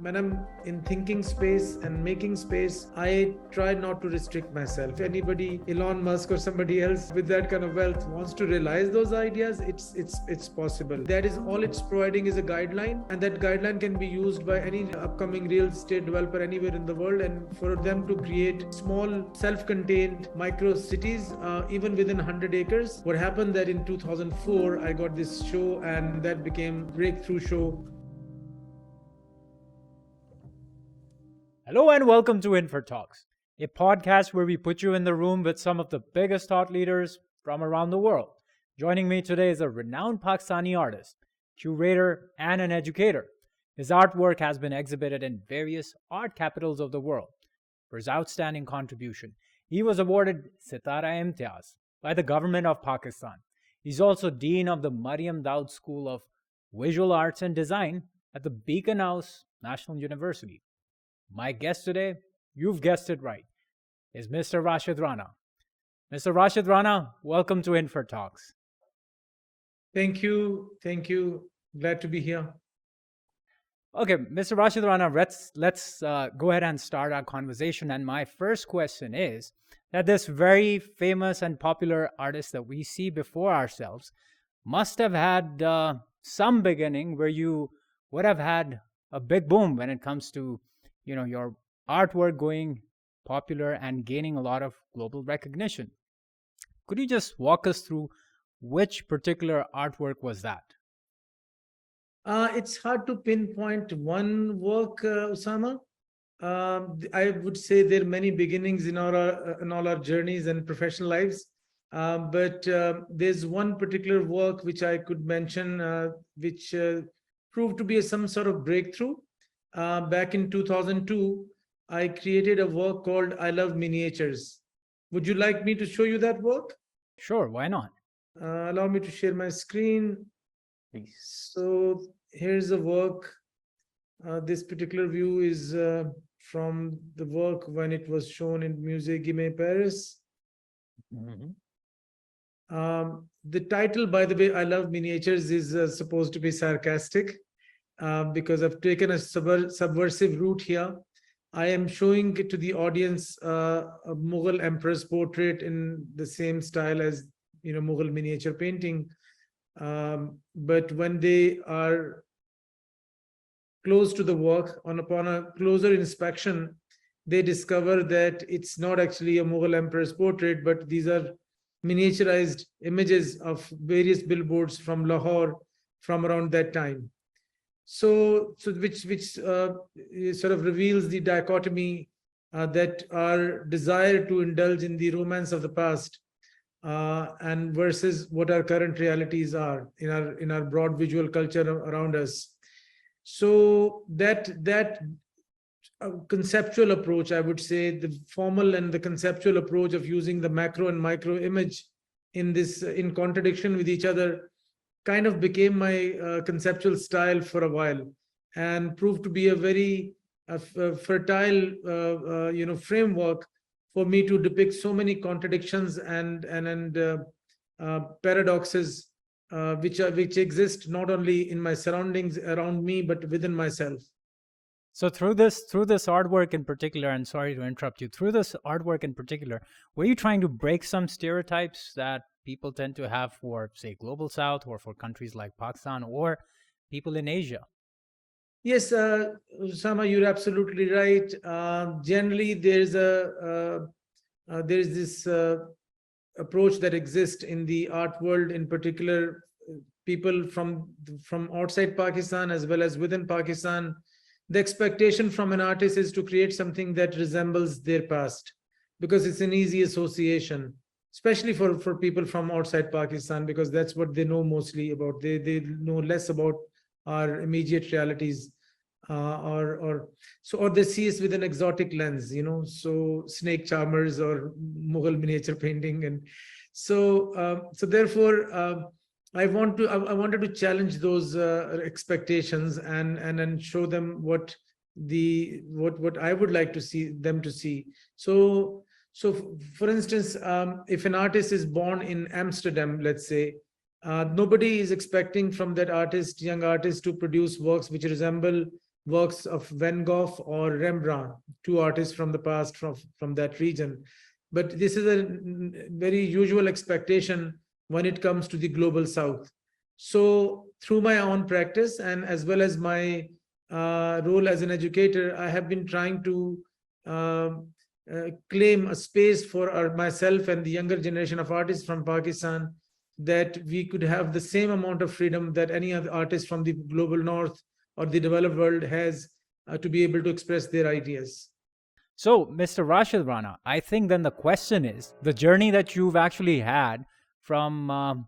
when I'm in thinking space and making space, I try not to restrict myself. If anybody, Elon Musk or somebody else with that kind of wealth wants to realize those ideas, it's possible. That is all it's providing is a guideline, and that guideline can be used by any upcoming real estate developer anywhere in the world, and for them to create small self-contained micro cities, even within 100 acres. What happened that in 2004 I got this show, and that became breakthrough show. Hello and welcome to InferTalks, a podcast where we put you in the room with some of the biggest thought leaders from around the world. Joining me today is a renowned Pakistani artist, curator, and an educator. His artwork has been exhibited in various art capitals of the world. For his outstanding contribution, he was awarded Sitara-i-Imtiaz by the government of Pakistan. He's also Dean of the Mariam Dawood School of Visual Arts and Design at the Beaconhouse National University. My guest today, you've guessed it right, is Mr. Rashid Rana. Mr. Rashid Rana, welcome to InferTalks. Thank you. Glad to be here. Okay, Mr. Rashid Rana, let's go ahead and start our conversation. And my first question is that this very famous and popular artist that we see before ourselves must have had some beginning where you would have had a big boom when it comes to your artwork going popular and gaining a lot of global recognition. Could you just walk us through which particular artwork was that? It's hard to pinpoint one work, Usama. I would say there are many beginnings in all our journeys and professional lives. But there's one particular work which I could mention, which proved to be some sort of breakthrough. Back in 2002, I created a work called I Love Miniatures. Would you like me to show you that work? Sure, why not? Allow me to share my screen. Please. So here's the work. This particular view is from the work when it was shown in Musée Guimet, Paris. Mm-hmm. The title, by the way, I Love Miniatures, is supposed to be sarcastic. Because I've taken a subversive route here. I am showing it to the audience a Mughal emperor's portrait in the same style as Mughal miniature painting. But when they are close to the work, upon a closer inspection, they discover that it's not actually a Mughal emperor's portrait, but these are miniaturized images of various billboards from Lahore from around that time. So which sort of reveals the dichotomy that our desire to indulge in the romance of the past and versus what our current realities are in our broad visual culture around us. So that conceptual approach, I would say, the formal and the conceptual approach of using the macro and micro image in contradiction with each other, kind of became my conceptual style for a while, and proved to be a very fertile framework for me to depict so many contradictions and paradoxes which exist not only in my surroundings around me but within myself. So through this artwork in particular, and sorry to interrupt you, through this artwork in particular, were you trying to break some stereotypes that people tend to have for, say, Global South or for countries like Pakistan or people in Asia? Yes, Usama, you're absolutely right. Generally, there's this approach that exists in the art world, in particular, people from outside Pakistan as well as within Pakistan. The expectation from an artist is to create something that resembles their past, because it's an easy association, especially for people from outside Pakistan, because that's what they know mostly about. They know less about our immediate realities, or they see us with an exotic lens, so snake charmers or Mughal miniature painting, and so therefore I wanted to challenge those expectations and show them what I would like to see them to see. So for instance, if an artist is born in Amsterdam, let's say, nobody is expecting from that young artist, to produce works which resemble works of Van Gogh or Rembrandt, two artists from the past from that region. But this is a very usual expectation when it comes to the global south. So through my own practice and as well as my role as an educator, I have been trying to claim a space for myself and the younger generation of artists from Pakistan, that we could have the same amount of freedom that any other artist from the global north or the developed world has to be able to express their ideas. So, Mr. Rashid Rana, I think then the question is the journey that you've actually had from,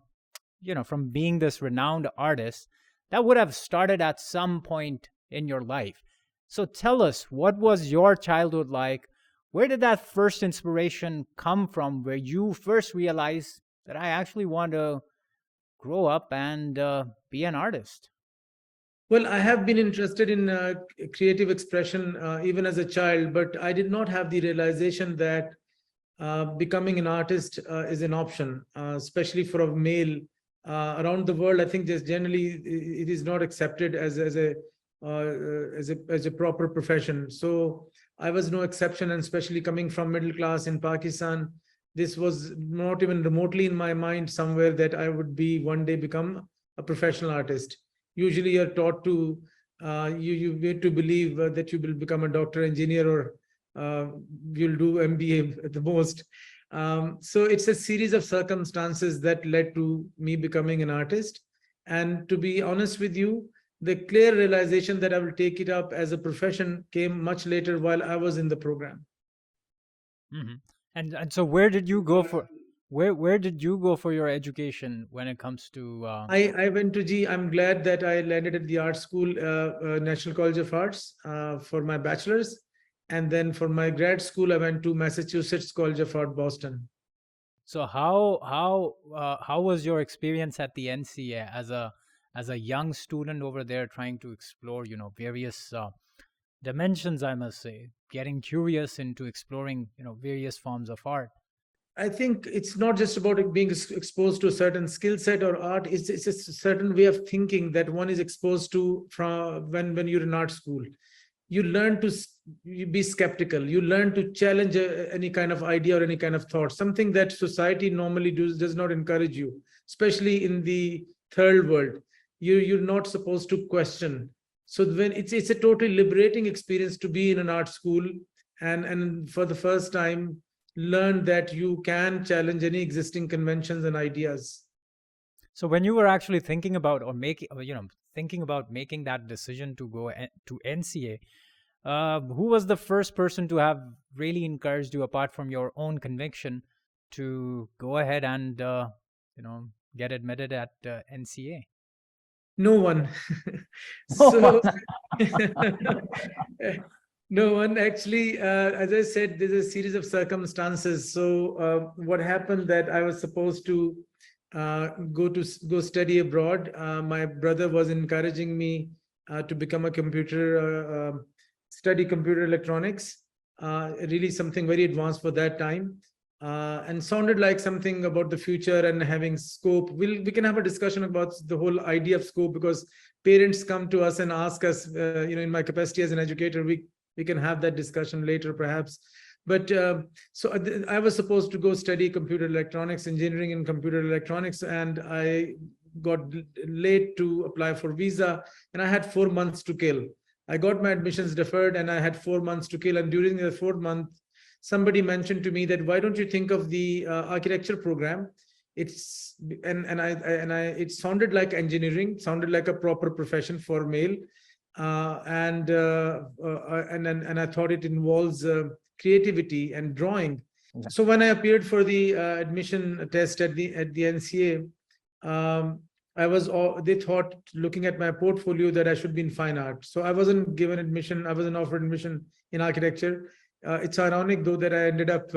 from being this renowned artist, that would have started at some point in your life. So tell us, what was your childhood like? Where did that first inspiration come from, where you first realized that I actually want to grow up and be an artist? Well, I have been interested in creative expression even as a child, but I did not have the realization that becoming an artist is an option, especially for a male. Around the world, I think just generally it is not accepted as a proper profession. So I was no exception, and especially coming from middle class in Pakistan, this was not even remotely in my mind somewhere that I would be one day become a professional artist. Usually you're taught to you need to believe that you will become a doctor, engineer, or you'll do MBA at the most. So it's a series of circumstances that led to me becoming an artist. And to be honest with you, the clear realization that I will take it up as a profession came much later while I was in the program. Mm-hmm. And so where did you go for where did you go for your education when it comes to I went to I'm glad that I landed at the art school, National College of Arts, for my bachelor's. And then for my grad school, I went to Massachusetts College of Art, Boston. So how was your experience at the NCA as a young student over there trying to explore, various dimensions, I must say, getting curious into exploring, various forms of art? I think it's not just about it being exposed to a certain skill set or art. It's a certain way of thinking that one is exposed to from when you're in art school. You learn to be skeptical. You learn to challenge any kind of idea or any kind of thought, something that society normally does not encourage you, especially in the third world. You're not supposed to question. So when it's a totally liberating experience to be in an art school and for the first time learn that you can challenge any existing conventions and ideas. So when you were actually thinking about making that decision to go to NCA, who was the first person to have really encouraged you, apart from your own conviction, to go ahead and get admitted at NCA? No one. So no one actually. As I said, there's a series of circumstances. So what happened that I was supposed to go study abroad. My brother was encouraging me to become a study computer electronics. Really something very advanced for that time. And sounded like something about the future and having scope. We can have a discussion about the whole idea of scope, because parents come to us and ask us, in my capacity as an educator, we can have that discussion later perhaps. But so I was supposed to go study computer electronics, engineering in computer electronics, and I got late to apply for visa, and I had 4 months to kill. I got my admissions deferred and I had 4 months to kill. And during the 4th month, somebody mentioned to me that, why don't you think of the architecture program? It sounded like engineering, sounded like a proper profession for male. And I thought it involves creativity and drawing. Okay. So when I appeared for the admission test at the NCA, they thought, looking at my portfolio, that I should be in fine art. So I wasn't given admission. I wasn't offered admission in architecture. It's ironic, though, that I ended up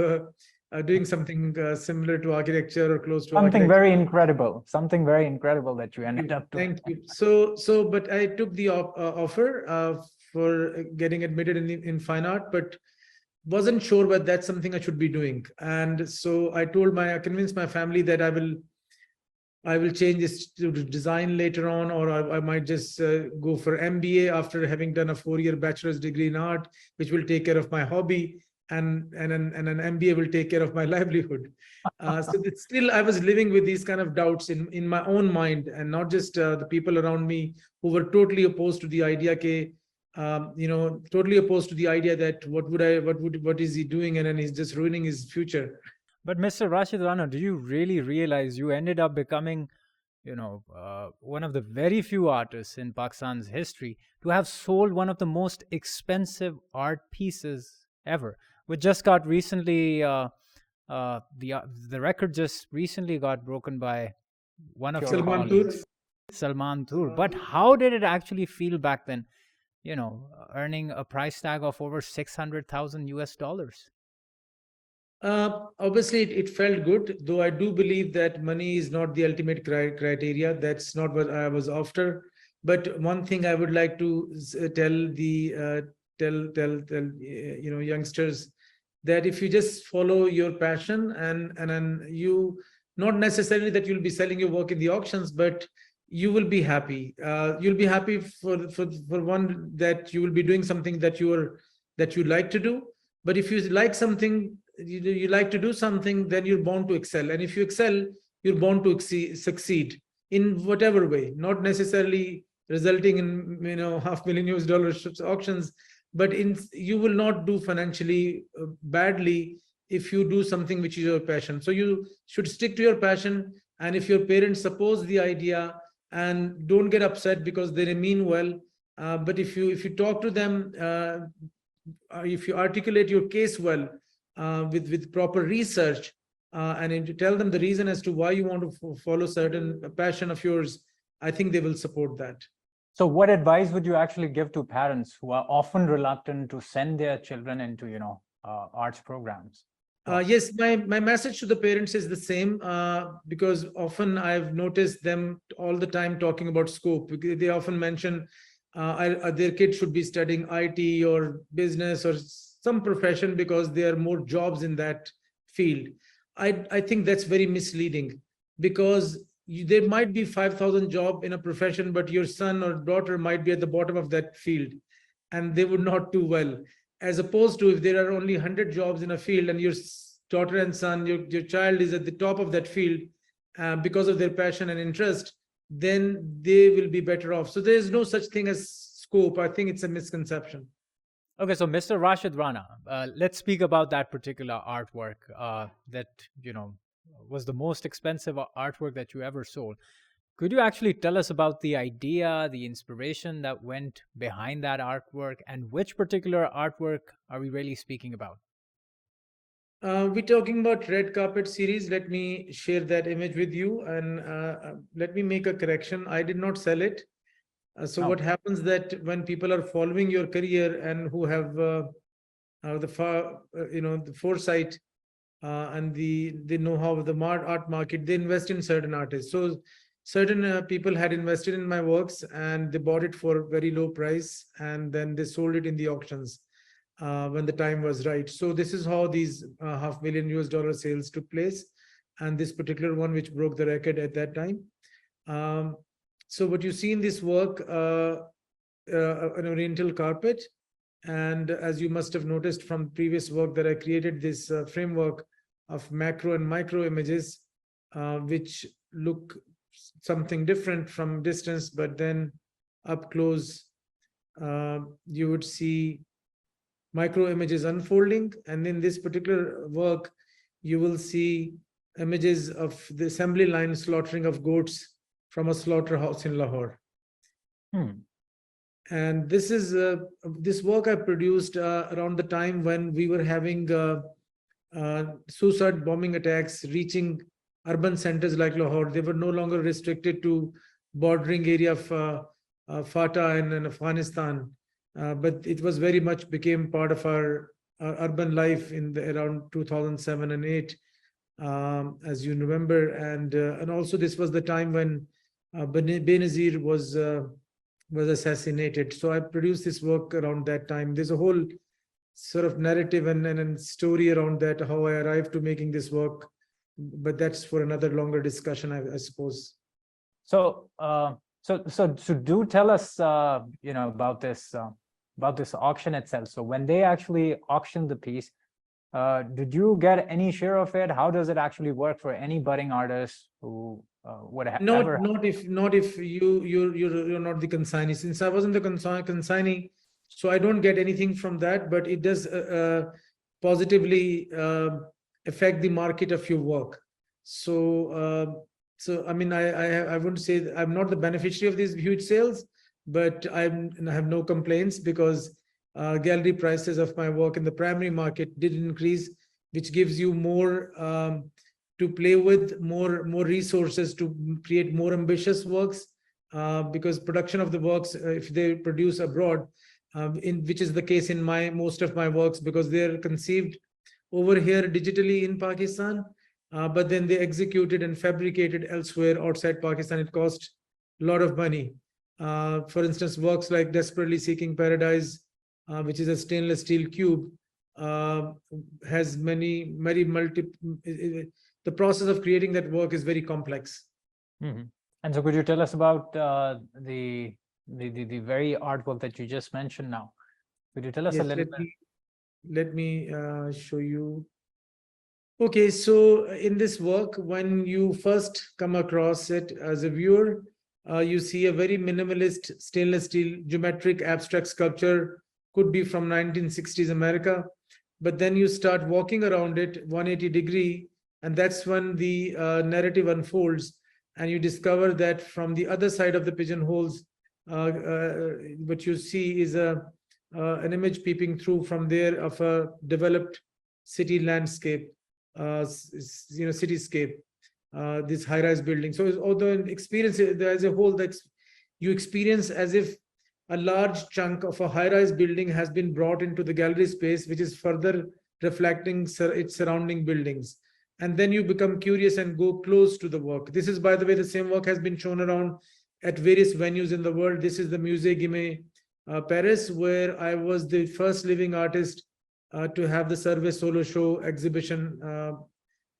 doing something similar to architecture or close to something very incredible. Something very incredible that you ended up doing. Thank you. So, but I took the offer for getting admitted in fine art, but wasn't sure whether that's something I should be doing. And so I convinced my family that I will I will change this to design later on, or I might just go for MBA after having done a 4-year bachelor's degree in art, which will take care of my hobby, and an MBA will take care of my livelihood. So that still I was living with these kind of doubts in my own mind, and not just the people around me who were totally opposed to the idea. Totally opposed to the idea that what is he doing, and then he's just ruining his future. But Mr. Rashid Rana, do you really realize you ended up becoming, one of the very few artists in Pakistan's history to have sold one of the most expensive art pieces ever, which just got recently, the record just recently got broken by one of your Salman colleagues, Salman Tour. But how did it actually feel back then, earning a price tag of over 600,000 US dollars? Obviously, it felt good, though I do believe that money is not the ultimate criteria. That's not what I was after. But one thing I would like to tell youngsters, that if you just follow your passion, and you, not necessarily that you'll be selling your work in the auctions, but you will be happy. You'll be happy for one, that you will be doing something that you like to do. But if you like something, you like to do something, then you're bound to excel. And if you excel, you're bound to succeed in whatever way, not necessarily resulting in $500,000 US auctions, but you will not do financially badly if you do something which is your passion. So you should stick to your passion. And if your parents oppose the idea, and don't get upset because they mean well, but if you talk to them, if you articulate your case well, with proper research, and if you tell them the reason as to why you want to follow certain passion of yours, I think they will support that. So what advice would you actually give to parents who are often reluctant to send their children into, arts programs? Yes, my message to the parents is the same, because often I've noticed them all the time talking about scope. They often mention their kids should be studying IT or business or some profession because there are more jobs in that field. I think that's very misleading, because there might be 5,000 jobs in a profession, but your son or daughter might be at the bottom of that field and they would not do well. As opposed to if there are only 100 jobs in a field and your daughter and son, your child is at the top of that field because of their passion and interest, then they will be better off. So there is no such thing as scope. I think it's a misconception. Okay, so Mr. Rashid Rana, let's speak about that particular artwork that, was the most expensive artwork that you ever sold. Could you actually tell us about the idea, the inspiration that went behind that artwork, and which particular artwork are we really speaking about? We're talking about red carpet series. Let me share that image with you, and let me make a correction. I did not sell it. So what happens that when people are following your career and who have the foresight and the know-how of the art market, they invest in certain artists. So certain people had invested in my works and they bought it for very low price, and then they sold it in the auctions when the time was right. So this is how these $500,000 US sales took place, and this particular one which broke the record at that time. So what you see in this work, an oriental carpet, and as you must have noticed from previous work that I created this framework of macro and micro images, which look something different from distance, but then up close, you would see micro images unfolding. And in this particular work, you will see images of the assembly line slaughtering of goats from a slaughterhouse in Lahore. And this is this work I produced around the time when we were having suicide bombing attacks reaching urban centers like Lahore. They were no longer restricted to bordering area of Fatah and Afghanistan, but it was very much became part of our urban life in around 2007 and 8, as you remember. And also this was the time when Benazir was assassinated. So I produced this work around that time. There's a whole sort of narrative and story around that, how I arrived to making this work. but that's for another longer discussion, I suppose. So, so do tell us, about this auction itself. So when they actually auctioned the piece, did you get any share of it? How does it actually work for any budding artist who would ever? Not if you're not the consignee. Since I wasn't the consignee, so I don't get anything from that. But it does positively affect the market of your work. So I mean, I wouldn't say I'm not the beneficiary of these huge sales, but I have no complaints because gallery prices of my work in the primary market did increase, which gives you more to play with, more resources to create more ambitious works, because production of the works, if they produce abroad, in which is the case in most of my works, because they're conceived over here digitally in Pakistan, but then they executed and fabricated elsewhere outside Pakistan. It cost a lot of money. For instance, works like Desperately Seeking Paradise, which is a stainless steel cube, has many the process of creating that work is very complex. Mhm. And so could you tell us about the very artwork that you just mentioned now? Could you tell us a Yes, little bit? let me show you. Okay, so in this work, when you first come across it as a viewer, you see a very minimalist stainless steel geometric abstract sculpture, could be from 1960s America. But then you start walking around it 180 degree, and that's when the narrative unfolds, and you discover that from the other side of the pigeonholes, what you see is an image peeping through from there of a developed city landscape, cityscape, this high-rise building. So although an experience as a whole, that you experience as if a large chunk of a high-rise building has been brought into the gallery space, which is further reflecting its surrounding buildings. And then you become curious and go close to the work. This is, by the way, the same work has been shown around at various venues in the world. This is the Musée Guimet, Paris, where I was the first living artist to have the Survey solo show exhibition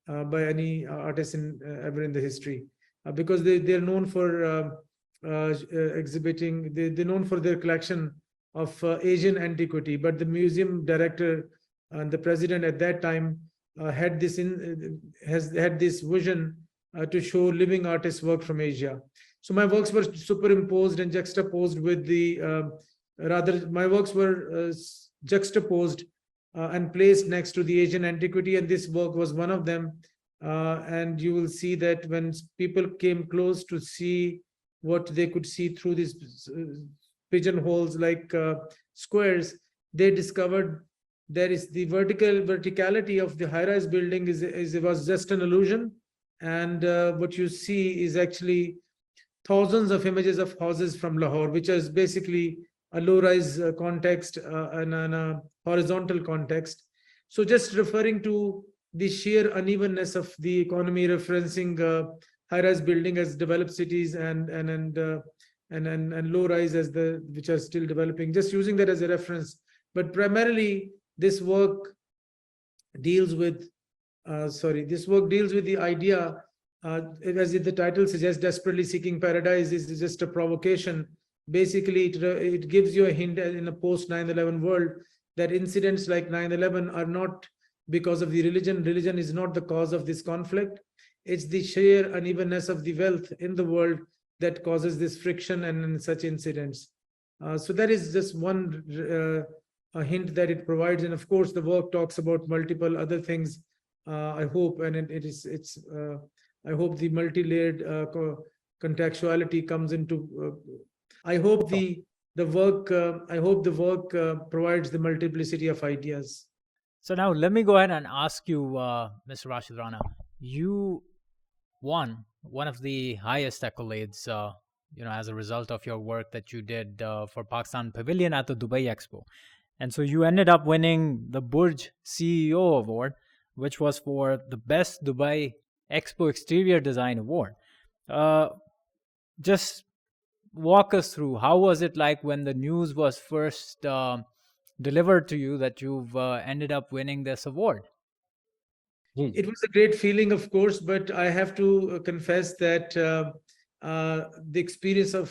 by any artist ever in the history, because they're known for exhibiting. They're known for their collection of Asian antiquity, but the museum director and the president at that time has had this vision to show living artists' work from Asia. So my works were superimposed and juxtaposed with my works were juxtaposed and placed next to the Asian antiquity, and this work was one of them. And you will see that when people came close to see what they could see through these pigeonholes like squares, they discovered there is the verticality of the high-rise building was just an illusion, and what you see is actually thousands of images of houses from Lahore, which is basically a low-rise context and a horizontal context. So just referring to the sheer unevenness of the economy, referencing high-rise building as developed cities and low-rise as which are still developing, just using that as a reference. But primarily, this work deals with the idea, as the title suggests, Desperately Seeking Paradise is just a provocation. Basically, it gives you a hint in a post 9/11 world that incidents like 9/11 are not because of the religion. Religion is not the cause of this conflict. It's the sheer unevenness of the wealth in the world that causes this friction and such incidents. So that is just one a hint that it provides. And of course, the work talks about multiple other things. I hope, and I hope the multi-layered contextuality comes into. I hope the work provides the multiplicity of ideas. So now let me go ahead and ask you, Mr. Rashid Rana, you won one of the highest accolades, as a result of your work that you did for Pakistan Pavilion at the Dubai Expo. And so you ended up winning the Burj CEO Award, which was for the Best Dubai Expo Exterior Design Award. Just walk us through, how was it like when the news was first delivered to you that you've ended up winning this award? Ji, It was a great feeling, of course, but I have to confess that the experience of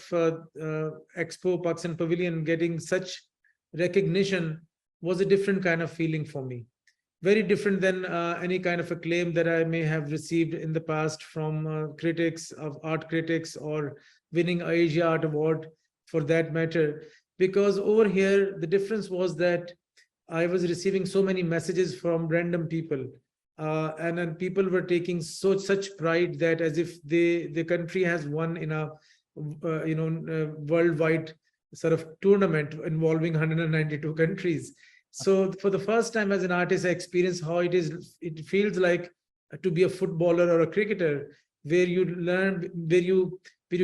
Expo Pakistan Pavilion getting such recognition was a different kind of feeling for me. Very different than any kind of acclaim that I may have received in the past from critics of art critics, or winning Asia Art Award for that matter. Because over here, the difference was that I was receiving so many messages from random people, and then people were taking such pride that as if the country has won in a worldwide sort of tournament involving 192 countries. So for the first time as an artist, I experienced how it feels like to be a footballer or a cricketer, where you learn, where you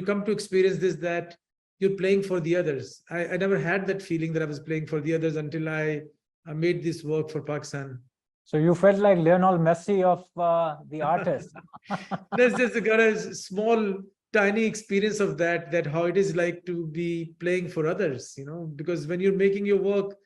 come to experience this, that you're playing for the others. I never had that feeling that I was playing for the others until I made this work for Pakistan. So you felt like Lionel Messi of the artist. There's just got a small, tiny experience of that how it is like to be playing for others, because when you're making your work,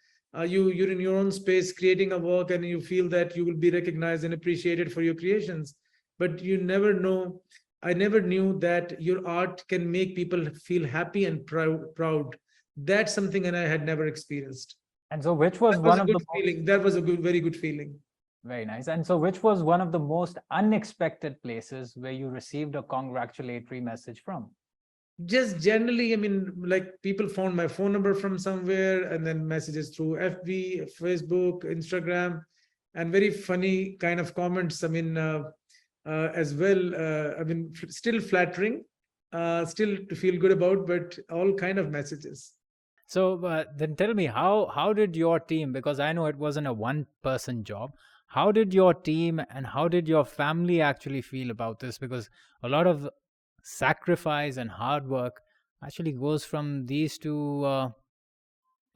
you're in your own space creating a work, and you feel that you will be recognized and appreciated for your creations. But you never know. I never knew that your art can make people feel happy and proud. That's something that I had never experienced. And so which was That was one a of good the feeling. That was a very good feeling. Very nice. And so which was one of the most unexpected places where you received a congratulatory message from? Just generally, I mean, like people found my phone number from somewhere, and then messages through FB, Facebook, Instagram, and very funny kind of comments. I mean, as well. I mean, still flattering, still to feel good about, but all kind of messages. So then tell me, how did your team, because I know it wasn't a one-person job, how did your team and how did your family actually feel about this? Because a lot of sacrifice and hard work actually goes from these two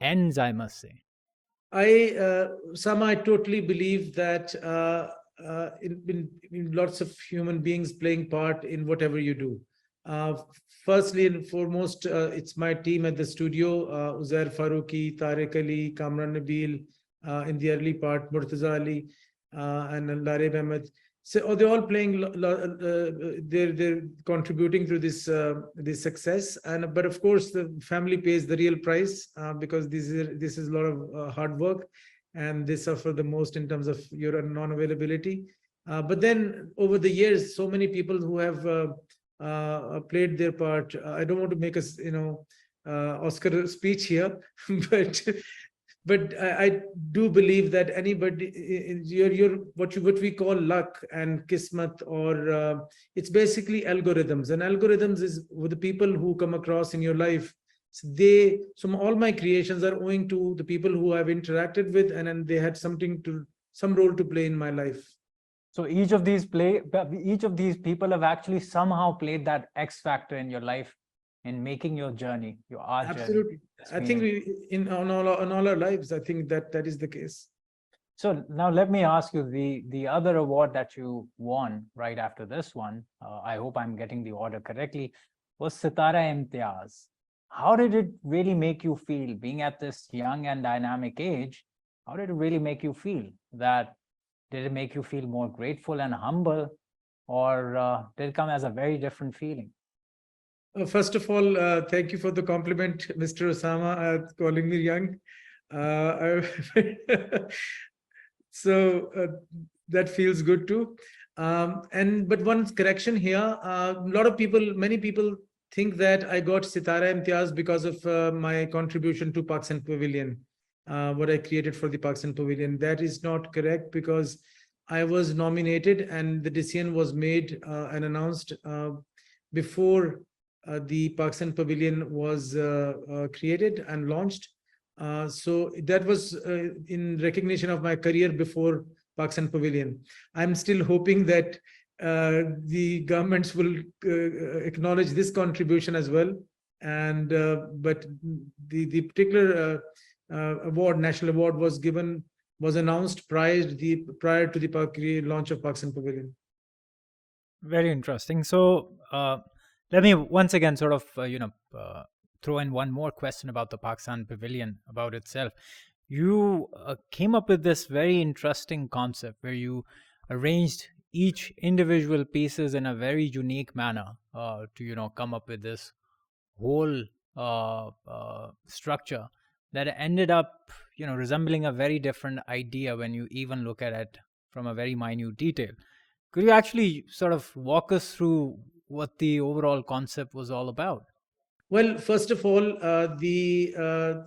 ends, I must say. I totally believe that in lots of human beings playing part in whatever you do. Firstly and foremost, it's my team at the studio, Uzair Faruqi, Tariq Ali, Kamran Nabil, in the early part, Murtaza Ali, and Lareb Ahmed. So they're all playing. They're contributing to this success, but of course the family pays the real price, because this is a lot of hard work, and they suffer the most in terms of your non-availability. But then over the years, so many people who have played their part. I don't want to make us Oscar speech here, but I do believe that anybody, your what we call luck and kismat, or it's basically algorithms. And algorithms is with the people who come across in your life. So all my creations are owing to the people who I've interacted with, and then they had some role to play in my life. So each of these people have actually somehow played that X factor in your life, in making your journey, your art Absolutely. journey. I think on all our lives, I think that is the case. So now let me ask you, the other award that you won right after this one, I hope I'm getting the order correctly, was Sitara-i-Imtiaz. How did it really make you feel, being at this young and dynamic age? How did it really make you feel? Did it make you feel more grateful and humble, or did it come as a very different feeling? First of all, thank you for the compliment, Mr. Usama, calling me young. So that feels good too. But one correction here: many people think that I got Sitara-i-Imtiaz because of my contribution to Pakistan Pavilion, what I created for the Pakistan Pavilion. That is not correct, because I was nominated and the decision was made and announced before the Pakistan Pavilion was created and launched. So that was in recognition of my career before Pakistan Pavilion. I'm still hoping that the governments will acknowledge this contribution as well. And but the particular award, national award, was announced prior to the launch of Pakistan Pavilion. Very interesting. So let me once again sort of throw in one more question about the Pakistan Pavilion, about itself. You came up with this very interesting concept where you arranged each individual pieces in a very unique manner to come up with this whole structure that ended up resembling a very different idea when you even look at it from a very minute detail. Could you actually sort of walk us through what the overall concept was all about? Well, first of all, the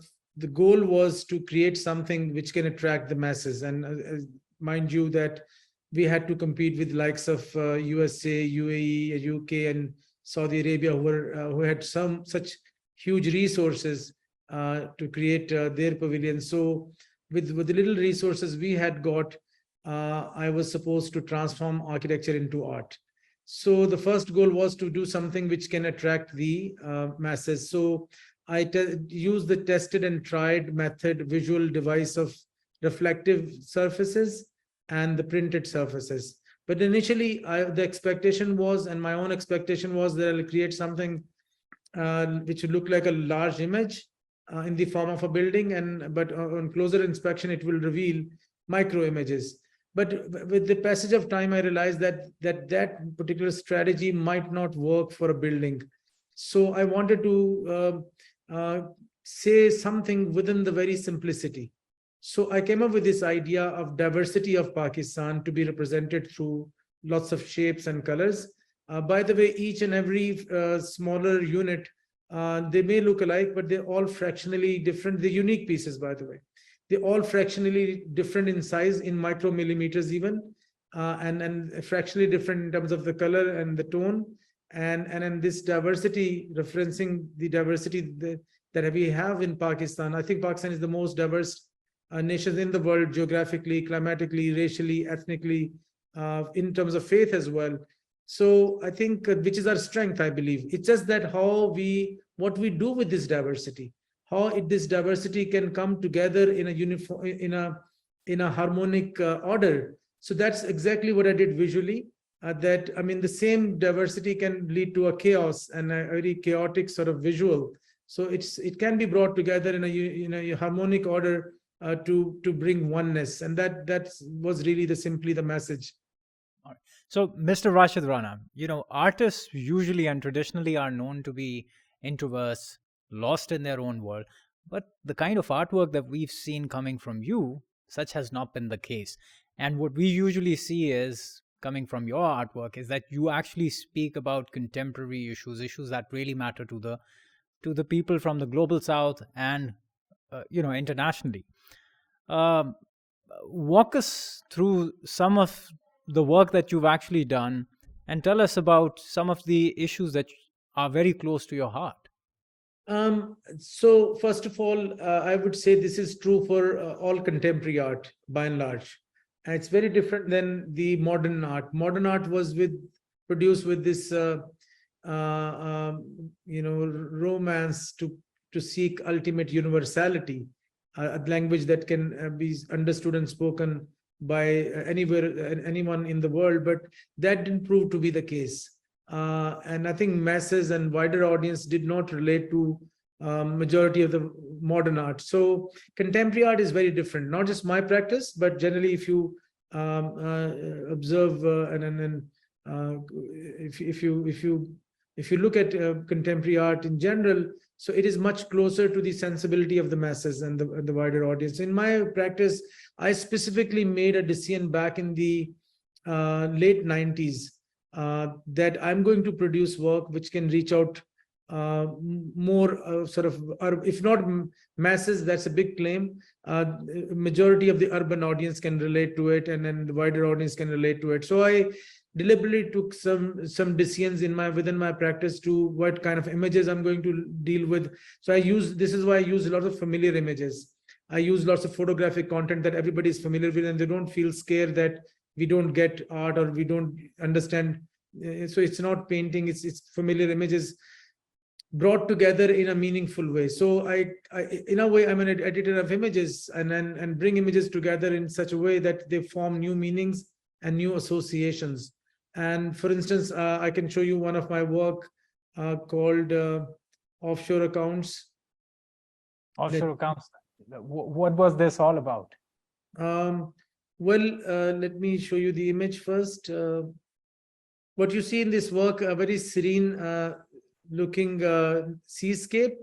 goal was to create something which can attract the masses. And mind you that we had to compete with likes of USA, UAE, UK, and Saudi Arabia, who had some such huge resources to create their pavilion. So with the little resources we had got, I was supposed to transform architecture into art. So the first goal was to do something which can attract the masses. So I used the tested and tried method visual device of reflective surfaces and the printed surfaces. But initially, the expectation was, and my own expectation was, that I'll create something which would look like a large image in the form of a building, but on closer inspection, it will reveal micro images. But with the passage of time, I realized that particular strategy might not work for a building. So I wanted to say something within the very simplicity. So I came up with this idea of diversity of Pakistan to be represented through lots of shapes and colors. By the way, each and every smaller unit, they may look alike, but they're all fractionally different. They're unique pieces, by the way. They're all fractionally different in size, in micromillimeters even, and fractionally different in terms of the color and the tone. And this diversity, referencing the diversity that we have in Pakistan. I think Pakistan is the most diverse nation in the world, geographically, climatically, racially, ethnically, in terms of faith as well. So I think which is our strength, I believe. It's just that what we do with this diversity, how this diversity can come together in a uniform, in a harmonic order. So that's exactly what I did visually. The same diversity can lead to a chaos and a very chaotic sort of visual. So it can be brought together in a harmonic order to bring oneness, and that was really simply the message. All right. So, Mr. Rashid Rana, artists usually and traditionally are known to be introverts, lost in their own world. But the kind of artwork that we've seen coming from you, such has not been the case. And what we usually see is coming from your artwork is that you actually speak about contemporary issues that really matter to the people from the global south and internationally. Walk us through some of the work that you've actually done and tell us about some of the issues that are very close to your heart. So first of all, I would say this is true for all contemporary art by and large. And it's very different than the modern art. Modern art was produced with this romance to seek ultimate universality, a language that can be understood and spoken by anyone in the world, but that didn't prove to be the case. And I think masses and wider audience did not relate to majority of the modern art. So contemporary art is very different. Not just my practice, but generally, if you observe if you look at contemporary art in general, so it is much closer to the sensibility of the masses and the wider audience. In my practice, I specifically made a decision back in the late 90s that I'm going to produce work which can reach out more if not masses, that's a big claim. Majority of the urban audience can relate to it, and then the wider audience can relate to it. So I deliberately took some decisions within my practice to what kind of images I'm going to deal with. So this is why I use a lot of familiar images. I use lots of photographic content that everybody is familiar with, and they don't feel scared that we don't get art or we don't understand. So it's not painting, it's familiar images brought together in a meaningful way. So I in a way, I'm an editor of images and bring images together in such a way that they form new meanings and new associations. And for instance, I can show you one of my work called Offshore Accounts. Offshore Accounts. What was this all about? Well, let me show you the image first. What you see in this work, a very serene looking seascape,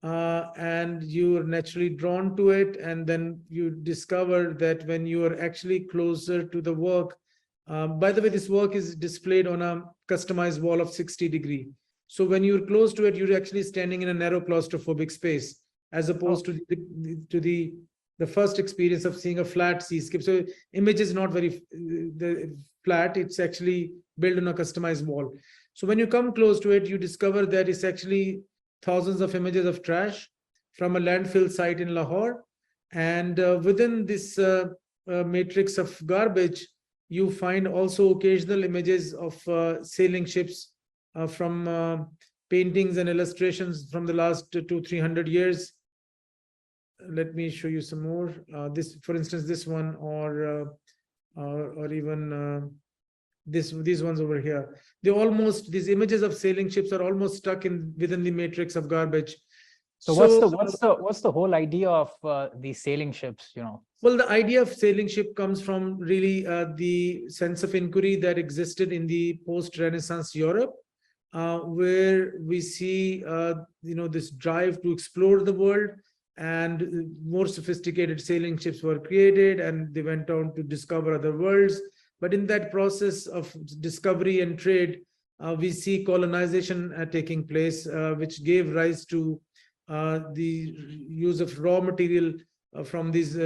and you're naturally drawn to it. And then you discover that when you are actually closer to the work, by the way, this work is displayed on a customized wall of 60 degree. So when you're close to it, you're actually standing in a narrow claustrophobic space, as opposed to the first experience of seeing a flat seascape. So image is not very flat. It's actually built on a customized wall. So when you come close to it, you discover that it's actually thousands of images of trash from a landfill site in Lahore. And within this matrix of garbage, you find also occasional images of sailing ships from paintings and illustrations from the last 200-300 years. Let me show you some more. This, for instance, this one, or even these ones over here. These images of sailing ships are almost stuck within the matrix of garbage. So what's the whole idea of these sailing ships, you know? Well, the idea of sailing ship comes from really the sense of inquiry that existed in the post-Renaissance Europe, where we see this drive to explore the world, and more sophisticated sailing ships were created, and they went on to discover other worlds. But in that process of discovery and trade, we see colonization taking place, which gave rise to the use of raw material from these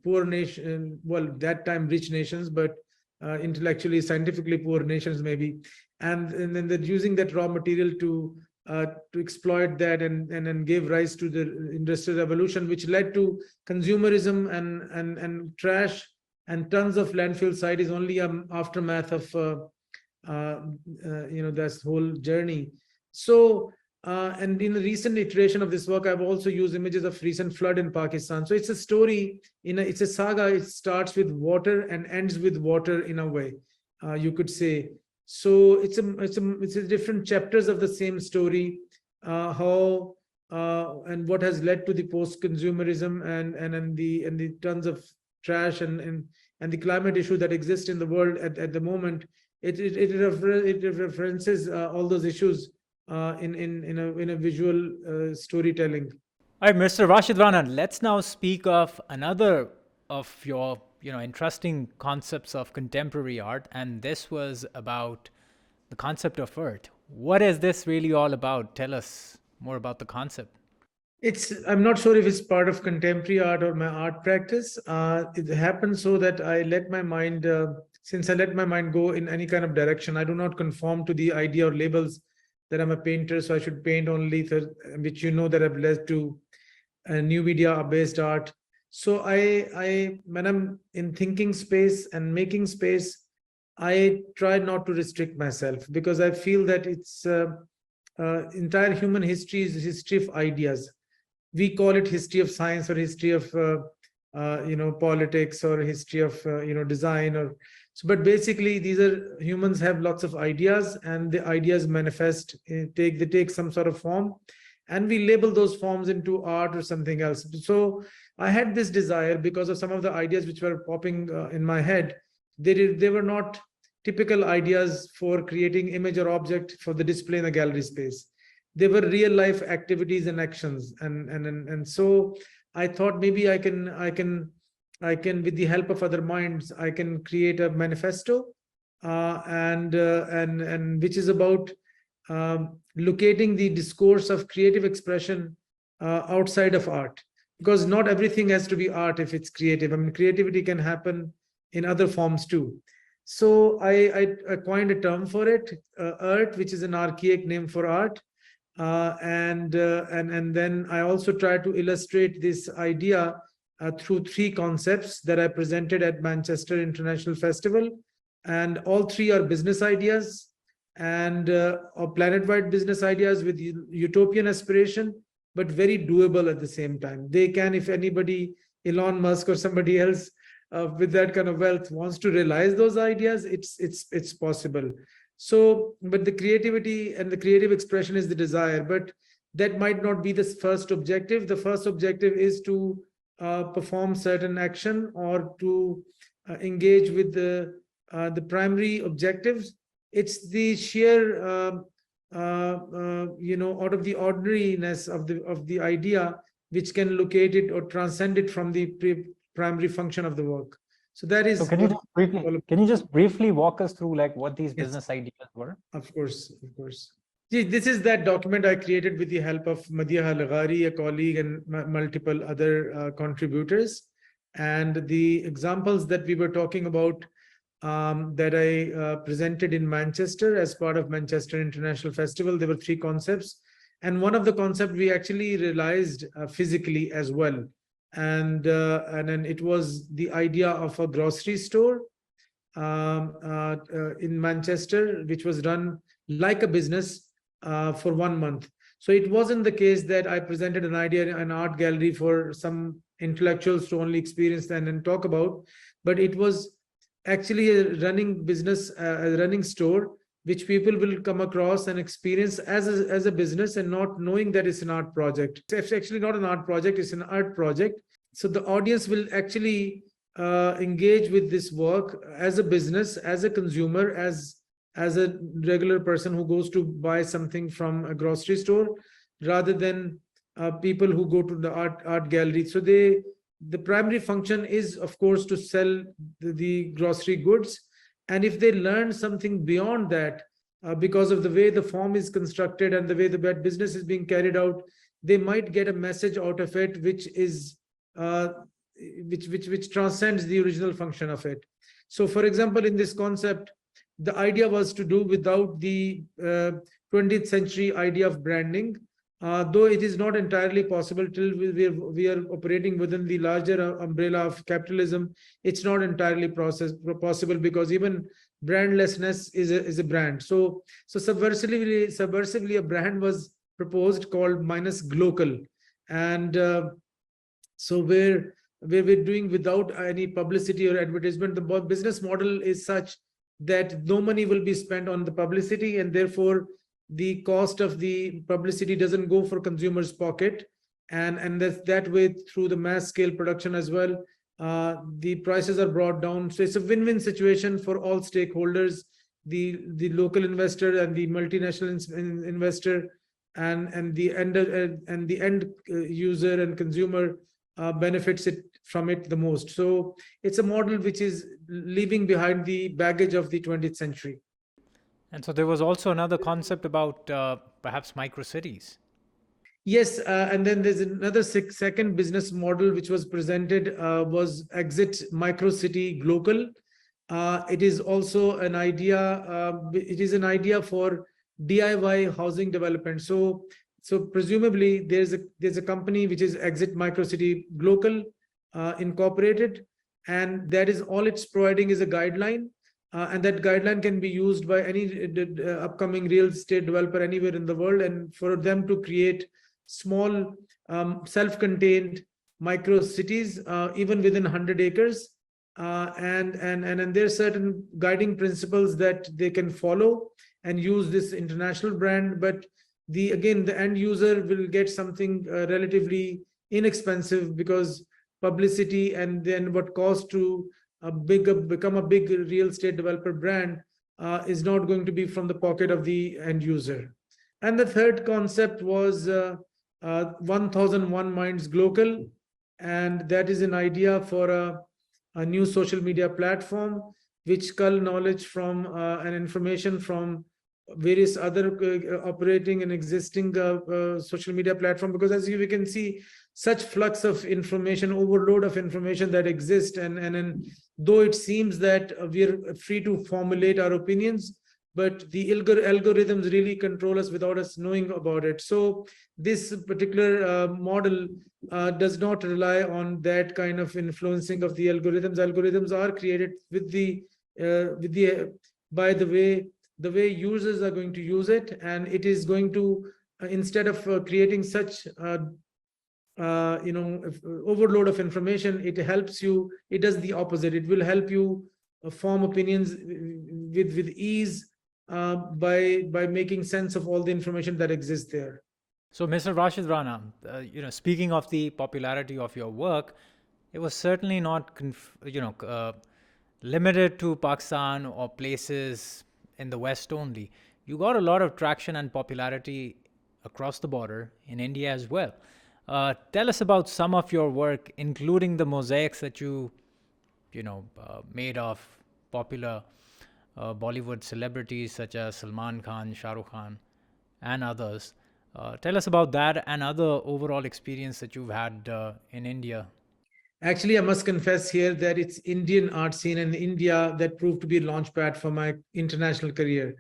poor nation, well, that time rich nations, but intellectually, scientifically poor nations maybe, and then they're using that raw material to exploit that, and gave rise to the industrial revolution, which led to consumerism and trash, and tons of landfill site is only an aftermath of this whole journey. So and in a recent iteration of this work, I've also used images of recent flood in Pakistan. So it's a story, it's a saga. It starts with water and ends with water in a way, you could say. So it's a different chapters of the same story, how and what has led to the post-consumerism and the tons of trash and the climate issue that exists in the world at the moment. It references all those issues in a visual storytelling. All right, Mr. Rashid Rana, let's now speak of another of your interesting concepts of contemporary art, and this was about the concept of art. What is this really all about? Tell us more about the concept. I'm not sure if it's part of contemporary art or my art practice. It happens so that I let my mind, since I let my mind go in any kind of direction, I do not conform to the idea or labels that I'm a painter, so I should paint only, which that have led to new media based art. So when I'm in thinking space and making space, I try not to restrict myself, because I feel that it's entire human history is a history of ideas. We call it history of science, or history of politics, or history of design, or so. But basically, humans have lots of ideas, and the ideas manifest, they take some sort of form, and we label those forms into art or something else. So I had this desire, because of some of the ideas which were popping in my head. They were not typical ideas for creating image or object for the display in the gallery space. They were real life activities and actions, and so I thought maybe I can with the help of other minds, I can create a manifesto, and which is about locating the discourse of creative expression outside of art, because not everything has to be art if it's creative. I mean, creativity can happen in other forms too. So I coined a term for it, art, which is an archaic name for art. And then I also try to illustrate this idea through three concepts that I presented at Manchester International Festival, and all three are business ideas, and or planet-wide business ideas with utopian aspiration, but very doable at the same time. They can, if anybody, Elon Musk or somebody else with that kind of wealth wants to realize those ideas, it's possible. So, but the creativity and the creative expression is the desire, but that might not be the first objective. The first objective is to perform certain action, or to engage with the primary objectives. It's the sheer out of the ordinariness of the idea which can locate it or transcend it from the primary function of the work. So that is. So can you just briefly walk us through like what these business ideas were? Of course. See, this is that document I created with the help of Madhiya Lagari, a colleague, and multiple other contributors. And the examples that we were talking about that I presented in Manchester as part of Manchester International Festival, there were 3 concepts. And one of the concepts we actually realized physically as well. And then it was the idea of a grocery store in Manchester, which was run like a business for 1 month. So it wasn't the case that I presented an idea in an art gallery for some intellectuals to only experience and then talk about, but it was actually a running business, a running store, which people will come across and experience as a business and not knowing that it's an art project. It's actually not an art project, it's an art project. So the audience will actually engage with this work as a business, as a consumer, as a regular person who goes to buy something from a grocery store, rather than people who go to the art gallery. So the primary function is, of course, to sell the grocery goods. And if they learn something beyond that, because of the way the form is constructed and the way the business is being carried out, they might get a message out of it, which is which transcends the original function of it. So, for example, in this concept, the idea was to do without the 20th century idea of branding, though it is not entirely possible till we are operating within the larger umbrella of capitalism. It's not entirely possible, because even brandlessness is a brand. So subversively a brand was proposed called minus glocal. And so where we're doing without any publicity or advertisement, the business model is such that no money will be spent on the publicity, and therefore the cost of the publicity doesn't go for consumers' pocket, and that way through the mass scale production as well, the prices are brought down. So it's a win-win situation for all stakeholders, the local investor and the multinational investor, and the end user and consumer benefits from it the most. So it's a model which is leaving behind the baggage of the 20th century. And so there was also another concept about perhaps micro cities. Yes, and then there's another second business model which was presented, was exit micro city global. It is also an idea. It is an idea for DIY housing development. So presumably there's a company which is Exit Microcity Global Incorporated, and that is all it's providing is a guideline, and that guideline can be used by any upcoming real estate developer anywhere in the world, and for them to create small self-contained micro cities, even within 100 acres, and there are certain guiding principles that they can follow and use this international brand. But the end user will get something relatively inexpensive, because publicity and then what costs to become a big real estate developer brand is not going to be from the pocket of the end user. And the third concept was 1001 Minds Global, and that is an idea for a new social media platform which cull knowledge from and information from various other operating and existing social media platform, because as we can see, such flux of information, overload of information that exists, and though it seems that we are free to formulate our opinions, but the algorithms really control us without us knowing about it. So this particular model does not rely on that kind of influencing of the algorithms. Algorithms are created by the way users are going to use it, and it is going to instead of creating such overload of information, it helps you. It does the opposite. It will help you form opinions with ease by making sense of all the information that exists there. So, Mr. Rashid Rana, speaking of the popularity of your work, it was certainly not limited to Pakistan or places in the West only. You got a lot of traction and popularity across the border in India as well. Tell us about some of your work, including the mosaics that you made of popular Bollywood celebrities such as Salman Khan, Shah Rukh Khan, and others. Tell us about that and other overall experience that you've had in India. Actually, I must confess here that it's Indian art scene in India that proved to be a launchpad for my international career.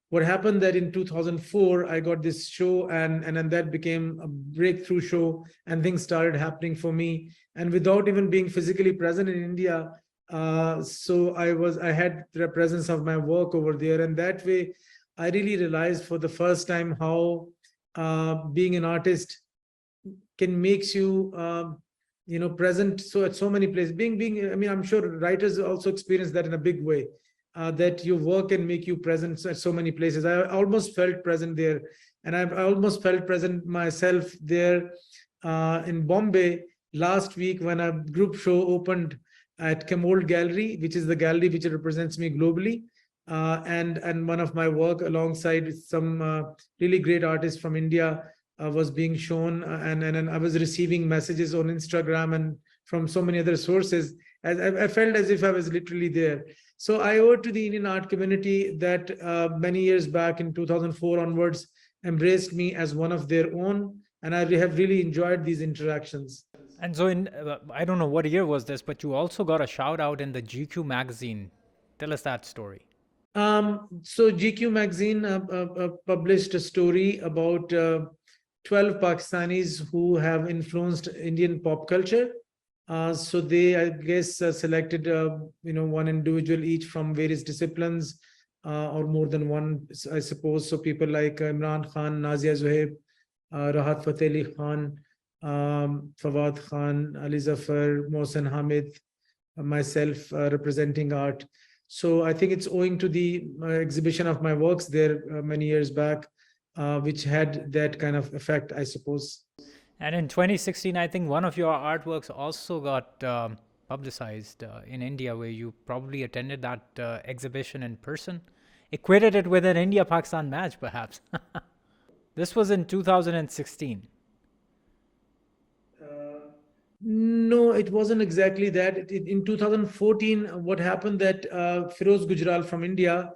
What happened that in 2004, I got this show and then that became a breakthrough show and things started happening for me. And without even being physically present in India, so I had the presence of my work over there. And that way, I really realized for the first time how being an artist can makes you present so at so many places. I mean, I'm sure writers also experience that in a big way, that your work can make you present at so many places. I almost felt present there, and I almost felt present myself there in Bombay last week when a group show opened at Kemold Gallery, which is the gallery which represents me globally. And one of my work alongside some really great artists from India was being shown, and I was receiving messages on Instagram and from so many other sources. I felt as if I was literally there. So I owe it to the Indian art community that many years back in 2004 onwards embraced me as one of their own, and I have really enjoyed these interactions. And so, I don't know what year was this, but you also got a shout out in the GQ magazine. Tell us that story. So GQ magazine published a story about 12 Pakistanis who have influenced Indian pop culture. So they, I guess, selected one individual each from various disciplines, or more than one, I suppose. So people like Imran Khan, Nazia Zuhaib, Rahat Fateh Ali Khan, Fawad Khan, Ali Zafar, Mohsen Hamid, myself representing art. So I think it's owing to the exhibition of my works there many years back, which had that kind of effect, I suppose. And in 2016, I think one of your artworks also got publicized in India, where you probably attended that exhibition in person. Equated it with an India-Pakistan match, perhaps. This was in 2016. No, it wasn't exactly that. In 2014, what happened that Firoz Gujral from India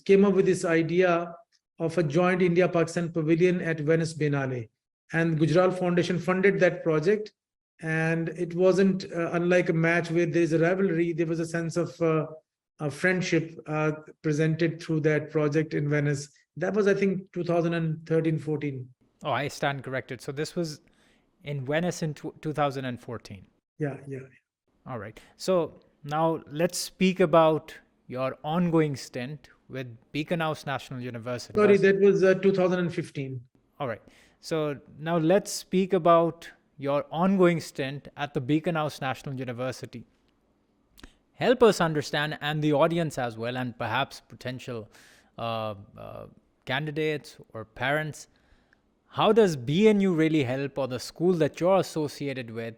came up with this idea of a joint India-Pakistan Pavilion at Venice Biennale. And Gujral Foundation funded that project. And it wasn't unlike a match where there is a rivalry. There was a sense of friendship presented through that project in Venice. That was, I think, 2013-14. Oh, I stand corrected. So this was in Venice in 2014. Yeah. All right. So now let's speak about your ongoing stint with Beaconhouse National University. Sorry, that was 2015. All right. So now let's speak about your ongoing stint at the Beaconhouse National University. Help us understand, and the audience as well, and perhaps potential candidates or parents, how does BNU really help, or the school that you're associated with,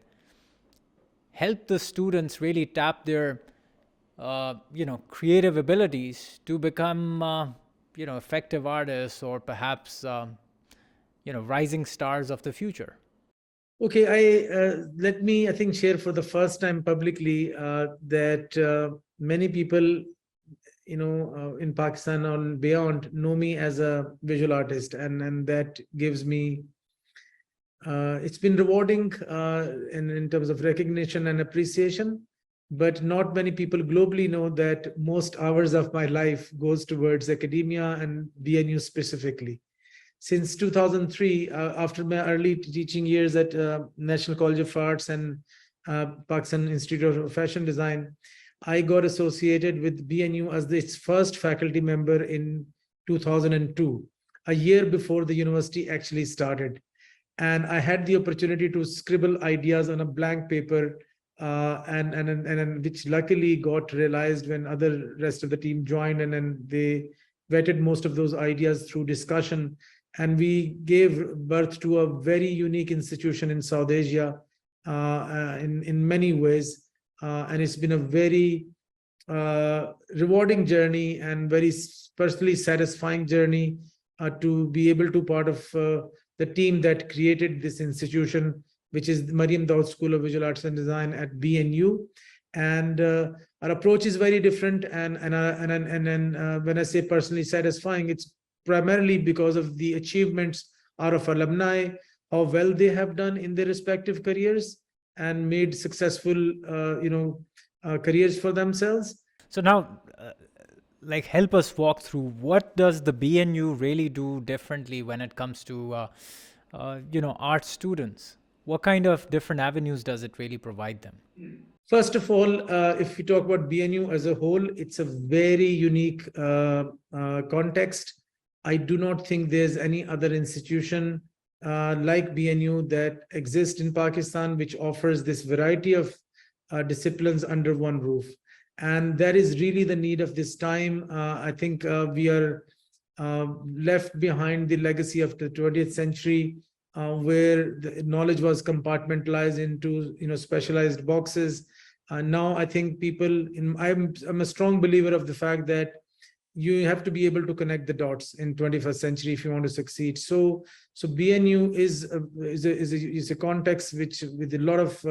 help the students really tap their creative abilities to become effective artists, or perhaps rising stars of the future? Okay, let me, I think, share for the first time publicly that many people, in Pakistan and beyond know me as a visual artist, and that gives me, it's been rewarding in terms of recognition and appreciation, but not many people globally know that most hours of my life goes towards academia and BNU specifically. Since 2003, after my early teaching years at National College of Arts and Pakistan Institute of Fashion Design, I got associated with BNU as its first faculty member in 2002, a year before the university actually started. And I had the opportunity to scribble ideas on a blank paper, and which luckily got realized when other rest of the team joined, and then they vetted most of those ideas through discussion. And we gave birth to a very unique institution in South Asia in many ways. and it's been a very rewarding journey and very personally satisfying journey to be able to part of the team that created this institution, which is the Mariam Dawood School of Visual Arts and Design at BNU. And our approach is very different. And when I say personally satisfying, it's primarily because of the achievements out of alumni, how well they have done in their respective careers and made successful, careers for themselves. So now, like, help us walk through what does the BNU really do differently when it comes to, art students? What kind of different avenues does it really provide them? First of all, if we talk about BNU as a whole, it's a very unique context. I do not think there's any other institution like BNU that exists in Pakistan, which offers this variety of disciplines under one roof. And that is really the need of this time. I think we are left behind the legacy of the 20th century, where the knowledge was compartmentalized into specialized boxes. Now I think I'm a strong believer of the fact that you have to be able to connect the dots in 21st century if you want to succeed. So BNU is a context which with a lot of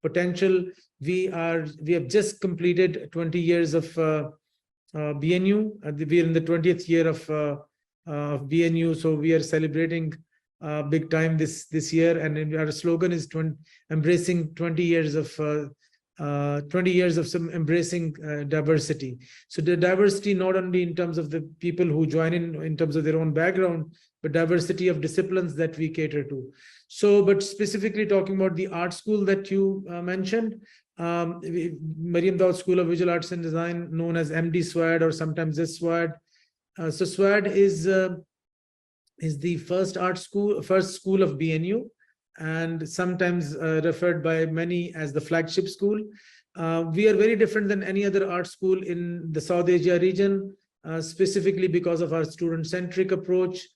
potential. We have just completed 20 years of BNU. We are in the 20th year of BNU, so we are celebrating big time this year, and our slogan is embracing 20 years of some embracing diversity. So the diversity not only in terms of the people who join in terms of their own background, but diversity of disciplines that we cater to. So, but specifically talking about the art school that you mentioned, Mariam Dawood School of Visual Arts and Design, known as MD SWAD or sometimes just SWAD. So SWAD is the first school of BNU, and sometimes referred by many as the flagship school. We are very different than any other art school in the South Asia region, specifically because of our student-centric approach,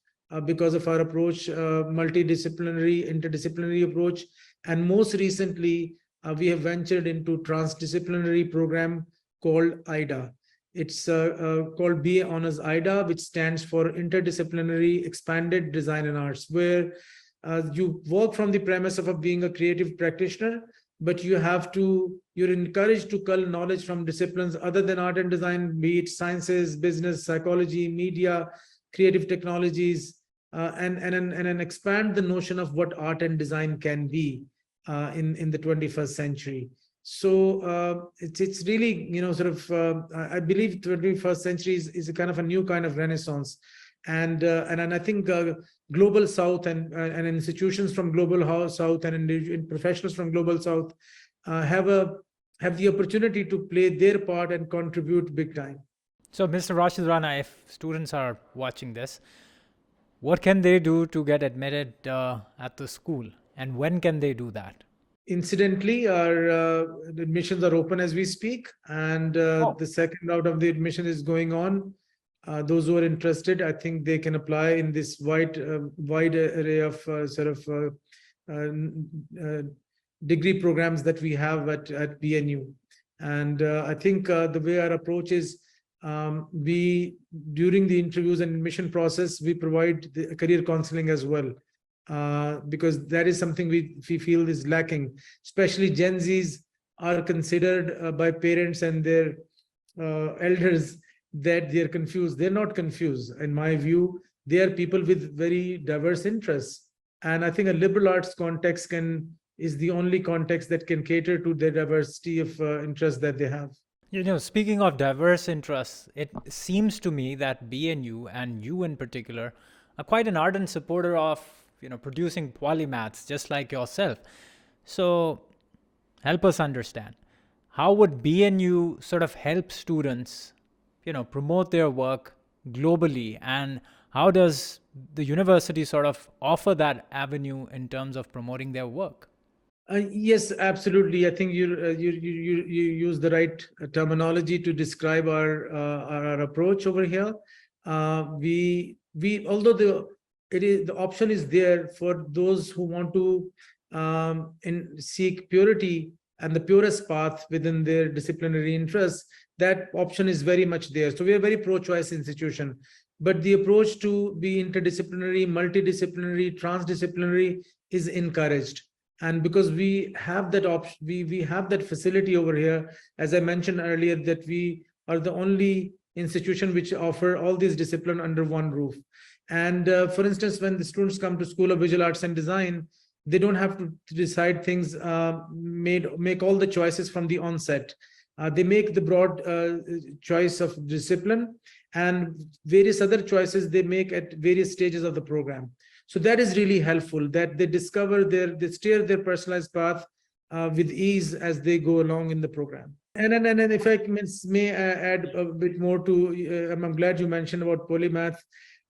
because of our approach, multidisciplinary, interdisciplinary approach. And most recently, we have ventured into transdisciplinary program called IDA. It's called BA Honors IDA, which stands for Interdisciplinary Expanded Design and Arts, where you work from the premise of being a creative practitioner, but you're encouraged to cull knowledge from disciplines other than art and design, be it sciences, business, psychology, media, creative technologies, and expand the notion of what art and design can be in the 21st century. So it's really, I believe 21st century is a kind of a new kind of renaissance. And I think Global South and institutions from Global South and professionals from Global South have the opportunity to play their part and contribute big time. So, Mr. Rashid Rana, if students are watching this, what can they do to get admitted at the school, and when can they do that? Incidentally, our admissions are open as we speak, and the second round of the admission is going on. Those who are interested, I think they can apply in this wide array of degree programs that we have at BNU. And I think the way our approach is, during the interviews and admission process, we provide the career counseling as well, because that is something we feel is lacking. Especially Gen Zs are considered by parents and their elders that they're confused. They're not confused. In my view, they are people with very diverse interests. And I think a liberal arts context is the only context that can cater to the diversity of interests that they have. Speaking of diverse interests, it seems to me that BNU, and you in particular, are quite an ardent supporter of, producing polymaths just like yourself. So help us understand. How would BNU sort of help students promote their work globally, and how does the university sort of offer that avenue in terms of promoting their work? Yes, absolutely. I think you use the right terminology to describe our approach over here. Although the option is there for those who want to seek purity and the purest path within their disciplinary interests, that option is very much there. So we are a very pro-choice institution. But the approach to be interdisciplinary, multidisciplinary, transdisciplinary is encouraged. And because we have that option, we have that facility over here, as I mentioned earlier, that we are the only institution which offer all these disciplines under one roof. And for instance, when the students come to School of Visual Arts and Design, they don't have to decide things, make all the choices from the onset. They make the broad choice of discipline, and various other choices they make at various stages of the program. So that is really helpful, that they discover they steer their personalized path with ease as they go along in the program. And if I may add a bit more to, I'm glad you mentioned about polymath.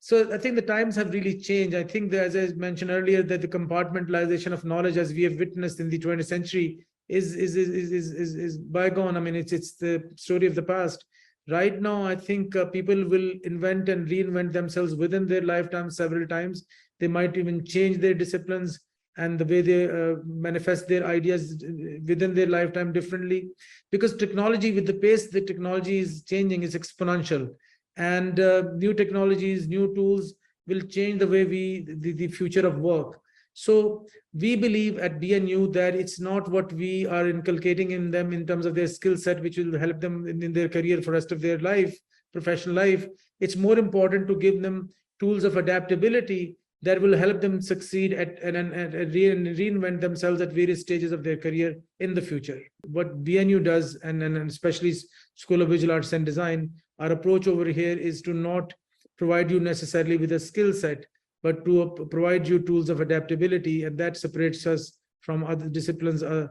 So I think the times have really changed. I think that, as I mentioned earlier, that the compartmentalization of knowledge, as we have witnessed in the 20th century, is bygone. I mean, it's the story of the past. Right now, I think people will invent and reinvent themselves within their lifetime several times. They might even change their disciplines and the way they manifest their ideas within their lifetime differently, because technology, with the pace the technology is changing, is exponential, and new technologies, new tools will change the way the future of work. So we believe at BNU that it's not what we are inculcating in them in terms of their skill set, which will help them in their career for the rest of their life, professional life. It's more important to give them tools of adaptability that will help them succeed and reinvent themselves at various stages of their career in the future. What BNU does, and especially School of Visual Arts and Design, our approach over here is to not provide you necessarily with a skill set, but to provide you tools of adaptability, and that separates us from other disciplines, other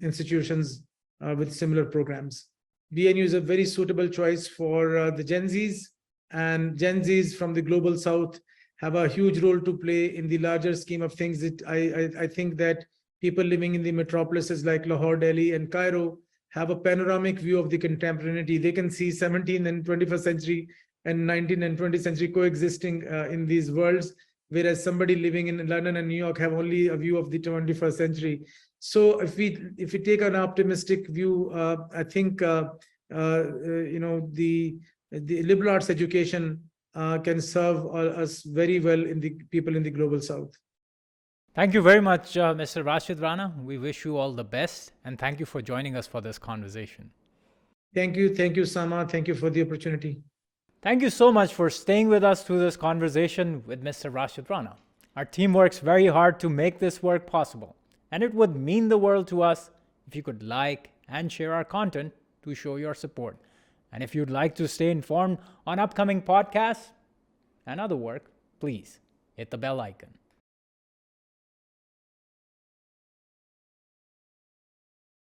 institutions with similar programs. BNU is a very suitable choice for the Gen Zs, and Gen Zs from the global south have a huge role to play in the larger scheme of things. I think that people living in the metropolises like Lahore, Delhi, and Cairo have a panoramic view of the contemporaneity. They can see 17th and 21st century and 19th and 20th century coexisting in these worlds, whereas somebody living in London and New York have only a view of the 21st century. So if we take an optimistic view, I think the liberal arts education can serve us very well in the people in the global south. Thank you very much, Mr. Rashid Rana. We wish you all the best, and thank you for joining us for this conversation. Thank you, Sama. Thank you for the opportunity. Thank you so much for staying with us through this conversation with Mr. Rashid Rana. Our team works very hard to make this work possible, and it would mean the world to us if you could like and share our content to show your support. And if you'd like to stay informed on upcoming podcasts and other work, please hit the bell icon.